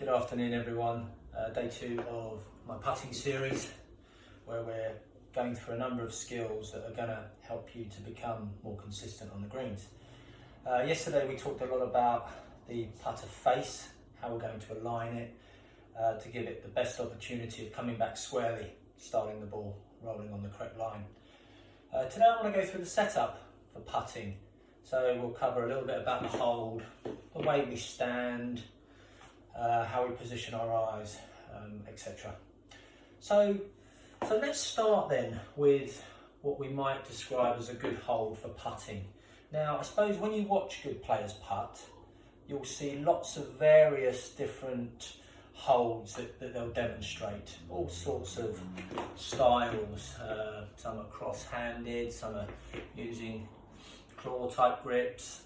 Good afternoon everyone. Day 2 of my putting series where we're going through a number of skills that are going to help you to become more consistent on the greens. Yesterday we talked a lot about the putter face, how we're going to align it to give it the best opportunity of coming back squarely, starting the ball rolling on the correct line. Today I want to go through the setup for putting. So we'll cover a little bit about the hold, the way we stand, how we position our eyes, etc. So let's start then with what we might describe as a good hold for putting. Now, I suppose when you watch good players putt, you'll see lots of various different holds that they'll demonstrate, all sorts of styles. Some are cross-handed, some are using claw type grips.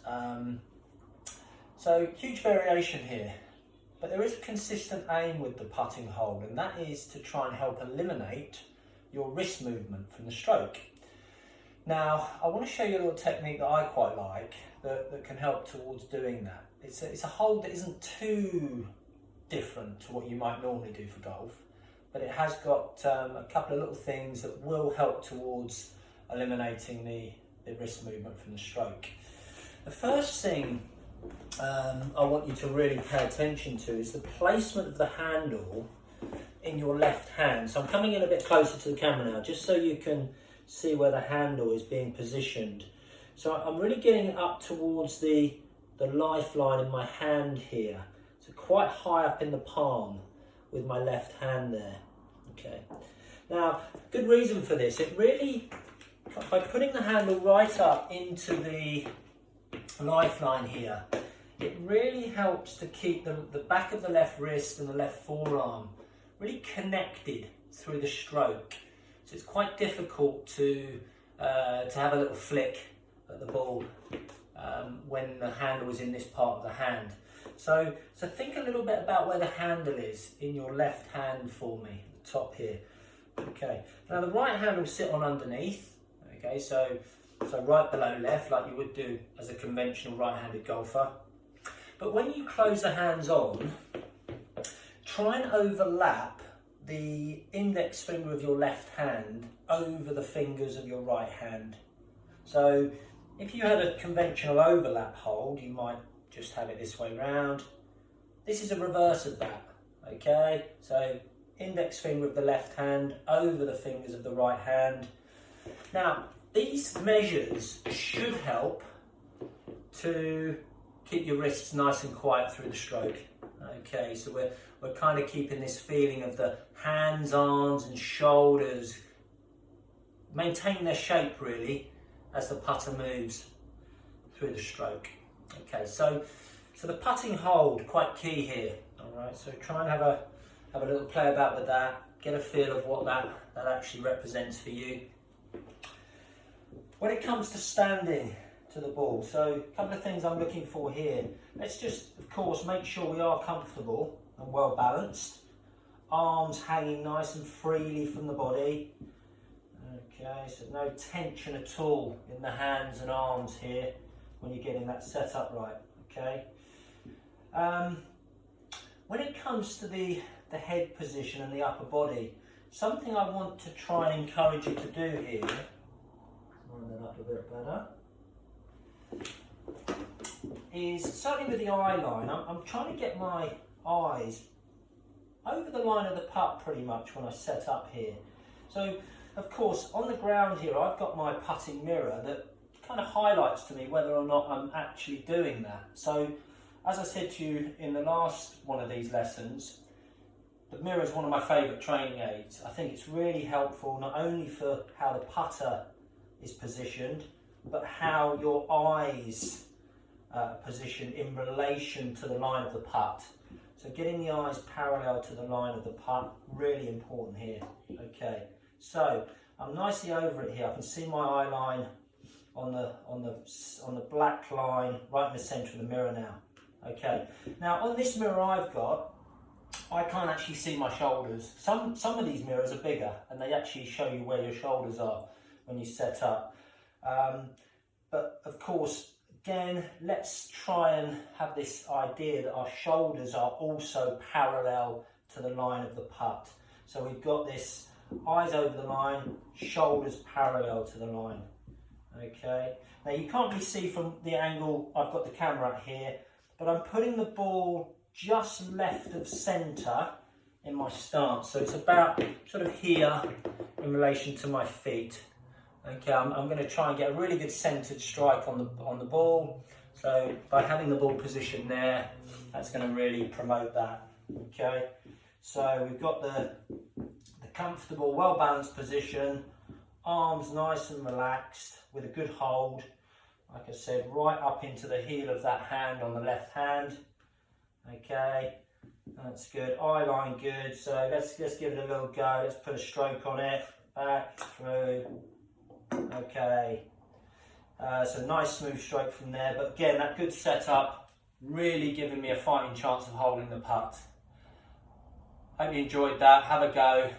So huge variation here. But there is a consistent aim with the putting hold, and that is to try and help eliminate your wrist movement from the stroke. Now, I want to show you a little technique that I quite like that can help towards doing that. It's a hold that isn't too different to what you might normally do for golf, but it has got a couple of little things that will help towards eliminating the wrist movement from the stroke. The first thing I want you to really pay attention to is the placement of the handle in your left hand. So I'm coming in a bit closer to the camera now, just so you can see where the handle is being positioned. So I'm really getting it up towards the lifeline in my hand here. So quite high up in the palm with my left hand there. Okay. Now, good reason for this. It really, by putting the handle right up into the lifeline here, it really helps to keep the back of the left wrist and the left forearm really connected through the stroke. So it's quite difficult to have a little flick at the ball when the handle is in this part of the hand. So think a little bit about where the handle is in your left hand for me, the top here. Okay. Now the right hand will sit on underneath. Okay, so right below left, like you would do as a conventional right-handed golfer. But when you close the hands on, try and overlap the index finger of your left hand over the fingers of your right hand. So if you had a conventional overlap hold, you might just have it this way round. This is a reverse of that, okay? So index finger of the left hand over the fingers of the right hand. Now, these measures should help to keep your wrists nice and quiet through the stroke. Okay, so we're kind of keeping this feeling of the hands, arms and shoulders maintain their shape really as the putter moves through the stroke. Okay, so the putting hold, quite key here. All right, so try and have a little play about with that, get a feel of what that actually represents for you. When it comes to standing to the ball, so a couple of things I'm looking for here. Let's just, of course, make sure we are comfortable and well balanced. Arms hanging nice and freely from the body. Okay, so no tension at all in the hands and arms here when you're getting that set up right. Okay. When it comes to the head position and the upper body, something I want to try and encourage you to do here, line that up a bit better, is certainly with the eye line, I'm trying to get my eyes over the line of the putt pretty much when I set up here. So of course on the ground here I've got my putting mirror that kind of highlights to me whether or not I'm actually doing that. So as I said to you in the last one of these lessons, the mirror is one of my favourite training aids. I think it's really helpful not only for how the putter is positioned, but how your eyes position in relation to the line of the putt. So getting the eyes parallel to the line of the putt, really important here. Okay, so I'm nicely over it here. I can see my eye line on the black line right in the centre of the mirror now. Okay, now on this mirror I've got, I can't actually see my shoulders. Some of these mirrors are bigger and they actually show you where your shoulders are when you set up. But of course, again, let's try and have this idea that our shoulders are also parallel to the line of the putt. So we've got this eyes over the line, shoulders parallel to the line. Okay, now you can't really see from the angle I've got the camera here, but I'm putting the ball just left of centre in my stance. So it's about sort of here in relation to my feet. Okay, I'm going to try and get a really good centred strike on the ball. So by having the ball positioned there, that's going to really promote that. Okay, so we've got the comfortable, well-balanced position, arms nice and relaxed with a good hold. Like I said, right up into the heel of that hand on the left hand. Okay, that's good. Eye line good. So let's give it a little go. Let's put a stroke on it. Back through. Okay. So nice smooth stroke from there. But again, that good setup really giving me a fighting chance of holding the putt. Hope you enjoyed that. Have a go.